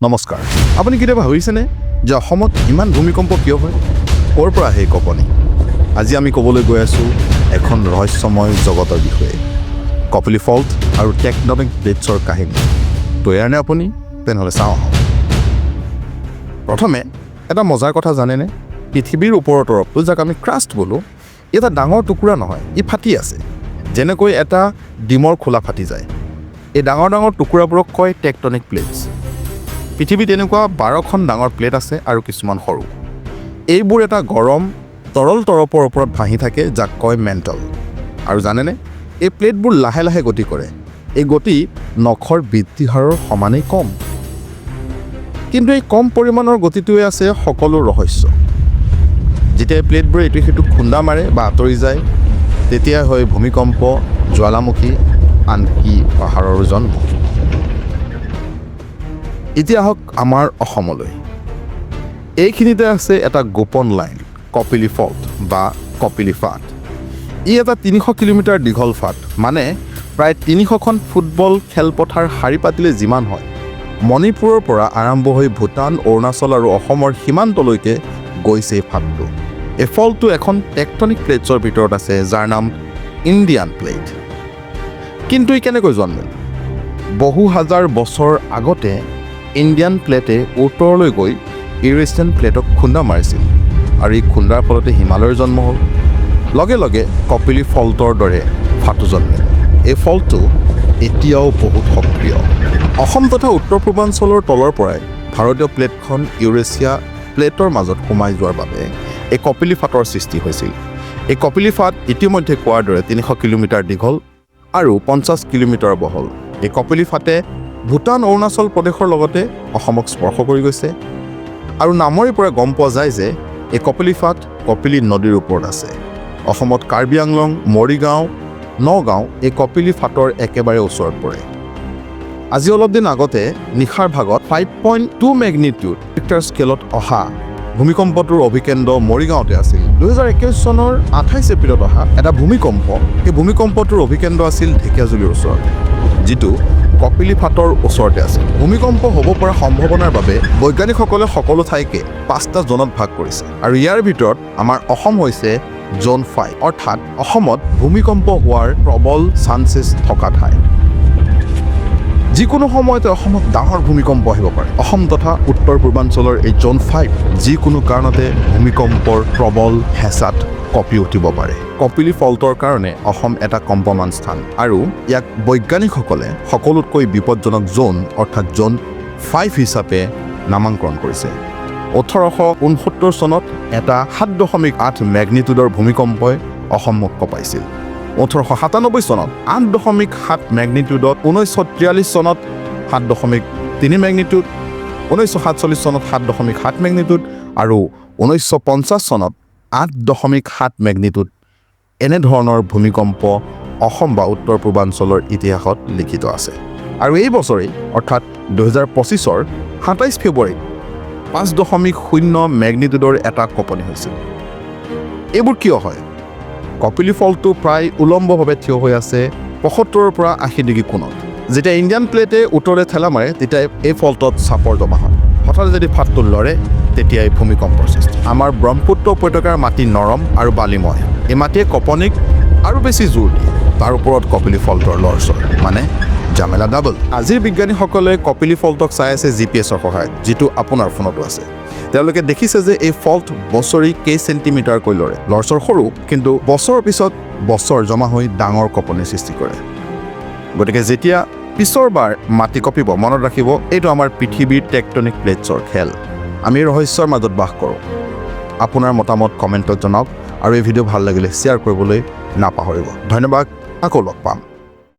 নমস্কাৰ আপুনি কেতিয়াবা ভাবিছেনে যে অসমত ইমান ভূমিকম্প কিয় হয় ক'ৰ পৰা আহে কঁপনি আজি আমি ক'বলৈ গৈ আছোঁ এখন ৰহস্যময় জগতৰ বিষয়ে কপিলি ফল্ট আৰু টেকটনিক প্লেটছৰ কাহিনী তৈয়াৰনে আপুনি তেনেহ'লে চাওঁ আহক প্ৰথমে এটা মজাৰ কথা জানেনে পৃথিৱীৰ ওপৰৰ তৰফটো যাক আমি ক্ৰাষ্ট বোলোঁ এটা ডাঙৰ টুকুৰা নহয় ই ফাটি আছে যেনেকৈ এটা ডিমৰ খোলা ফাটি যায় এই ডাঙৰ ডাঙৰ টুকুৰাবোৰক কয় টেকটনিক প্লেটছ পৃথিৱীত এনেকুৱা 12খন ডাঙৰ প্লেট আছে আৰু কিছুমান সৰু এইবোৰ এটা গৰম তৰল তৰপৰ ওপৰত ভাহি থাকে যাক কয় মেণ্টল আৰু জানেনে এই প্লেটবোৰ লাহে লাহে গতি কৰে এই গতি নখৰ বৃদ্ধি হাৰৰ সমানেই কম কিন্তু এই কম পৰিমাণৰ গতিটোৱে আছে সকলো ৰহস্য যেতিয়া প্লেটবোৰে এইটো সেইটো খুন্দা মাৰে বা আঁতৰি যায় তেতিয়া হয় ভূমিকম্প জ্বালামুখী আনকি পাহাৰৰ জন্ম এতিয়া আহক আমাৰ অসমলৈ এইখিনিতে আছে এটা গোপন লাইন কপিলি ফল্ট বা কপিলি ফাট ই এটা 300 কিলোমিটাৰ দীঘল ফাট মানে প্ৰায় 300খন ফুটবল খেলপথাৰ শাৰী পাতিলে যিমান হয় মণিপুৰৰ পৰা আৰম্ভ হৈ ভূটান অৰুণাচল আৰু অসমৰ সীমান্তলৈকে গৈছে এই ফাটটো এই ফল্টটো এখন টেকটনিক প্লেটছৰ ভিতৰত আছে যাৰ নাম ইণ্ডিয়ান প্লেট কিন্তু ই কেনেকৈ জন্মিল বহু হাজাৰ বছৰ আগতে ইণ্ডিয়ান প্লেটে উত্তৰলৈ গৈ ইউৰেছিয়ান প্লেটক খুন্দা মাৰিছিল আৰু এই খুন্দাৰ ফলতে হিমালয়ৰ জন্ম হ'ল লগে লগে কপিলি ফল্টৰ দৰে ফাটো জন্মিল এই ফল্টটো এতিয়াও বহুত সক্ৰিয় অসম তথা উত্তৰ পূৰ্বাঞ্চলৰ তলৰ পৰাই ভাৰতীয় প্লেটখন ইউৰেছিয়া প্লেটৰ মাজত সোমাই যোৱাৰ বাবে এই কপিলি ফাটৰ সৃষ্টি হৈছিল এই কপিলি ফাট ইতিমধ্যে কোৱাৰ দৰে 300 কিলোমিটাৰ দীঘল আৰু 50 কিলোমিটাৰ বহল এই কপিলি ফাটে ভূটান অৰুণাচল প্ৰদেশৰ লগতে অসমক স্পৰ্শ কৰি গৈছে আৰু নামৰে পৰা গম পোৱা যায় যে এই কপিলি ফাট কপিলি নদীৰ ওপৰত আছে অসমত কাৰ্বি আংলং মৰিগাঁও নগাঁও এই কপিলি ফাটৰ একেবাৰে ওচৰত পৰে আজি অলপ দিন আগতে নিশাৰ ভাগত 5.2 মেগনিটিউড ৰিক্টাৰ স্কেলত অহা ভূমিকম্পটোৰ অভিকেন্দ্ৰ মৰিগাঁৱতে আছিল 2021 চনৰ 28 এপ্ৰিলত অহা এটা ভূমিকম্প এই ভূমিকম্পটোৰ অভিকেন্দ্ৰ আছিল ঢেকীয়াজুলিৰ ওচৰত যিটো কপিলি ফাটৰ ওচৰতে আছে ভূমিকম্প হ'ব পৰা সম্ভাৱনাৰ বাবে বৈজ্ঞানিকসকলে সকলো ঠাইকে 5টা জোনত ভাগ কৰিছে আৰু ইয়াৰ ভিতৰত আমাৰ অসম হৈছে জোন 5 অৰ্থাৎ অসমত ভূমিকম্প হোৱাৰ প্ৰবল চান্সেছ থকা ঠাই যিকোনো সময়তে অসমত ডাঙৰ ভূমিকম্প আহিব পাৰে অসম তথা উত্তৰ পূৰ্বাঞ্চলৰ এই জোন 5 যিকোনো কাৰণতে ভূমিকম্পৰ প্ৰবল হেঁচাত কঁপি উঠিব পাৰে কপিলি ফল্টৰ কাৰণে অসম এটা কম্পমান স্থান আৰু ইয়াক বৈজ্ঞানিকসকলে সকলোতকৈ বিপদজনক জোন অৰ্থাৎ জোন 5 হিচাপে নামাংকৰণ কৰিছে 1869 চনত এটা 7.8 মেগনিটিউডৰ ভূমিকম্পই অসমক কঁপাইছিল 1897 চনত 8.7 মেগনিটিউডত 1943 চনত 7.3 মেগনিটিউড 1947 চনত 7.7 মেগনিটিউড আৰু 1950 চনত 8.7 মেগনিটিউড এনেধৰণৰ ভূমিকম্প অসম বা উত্তৰ পূৰ্বাঞ্চলৰ ইতিহাসত লিখিত আছে আৰু এই বছৰেই অৰ্থাৎ 2025 ৰ 27 ফেব্ৰুৱাৰীত 5.0 মেগনিটিউডৰ এটা কঁপনি হৈছিল এইবোৰ কিয় হয় কপিলি ফল্টটো প্ৰায় উলম্বভাৱে থিয় হৈ আছে 75ৰ পৰা 80 ডিগ্ৰী কোণত যেতিয়া ইণ্ডিয়ান প্লেটে উত্তৰে ঠেলা মাৰে তেতিয়া এই ফল্টত চাপৰ জমা হয় হঠাৎ যদি ফাটটো লৰে তেতিয়াই ভূমিকম্পৰ সৃষ্টি আমাৰ ব্ৰহ্মপুত্ৰ উপত্যকাৰ মাটি নৰম আৰু বালিময় এই মাটিয়ে কঁপনিক আৰু বেছি জোৰ দিয়ে তাৰ ওপৰত কপিলি ফল্টৰ লৰচৰ মানে জামেলা ডাবল আজিৰ বিজ্ঞানীসকলে কপিলি ফল্টক চাই আছে জিপিএছৰ সহায়ত যিটো আপোনাৰ ফোনতো আছে তেওঁলোকে দেখিছে যে এই ফল্ট বছৰি কেই চেণ্টিমিটাৰকৈ লৰে লৰচৰ সৰু কিন্তু বছৰৰ পিছত বছৰ জমা হৈ ডাঙৰ কঁপনি সৃষ্টি কৰে গতিকে যেতিয়া পিছৰবাৰ মাটি কঁপিব মনত ৰাখিব এইটো আমাৰ পৃথিৱীৰ টেকটনিক প্লেটছৰ খেল আমি ৰহস্যৰ মাজত বাস কৰোঁ আপোনাৰ মতামত কমেণ্টত জনাওক আৰু এই ভিডিঅ' ভাল লাগিলে শ্বেয়াৰ কৰিবলৈ নাপাহৰিব ধন্যবাদ আকৌ লগ পাম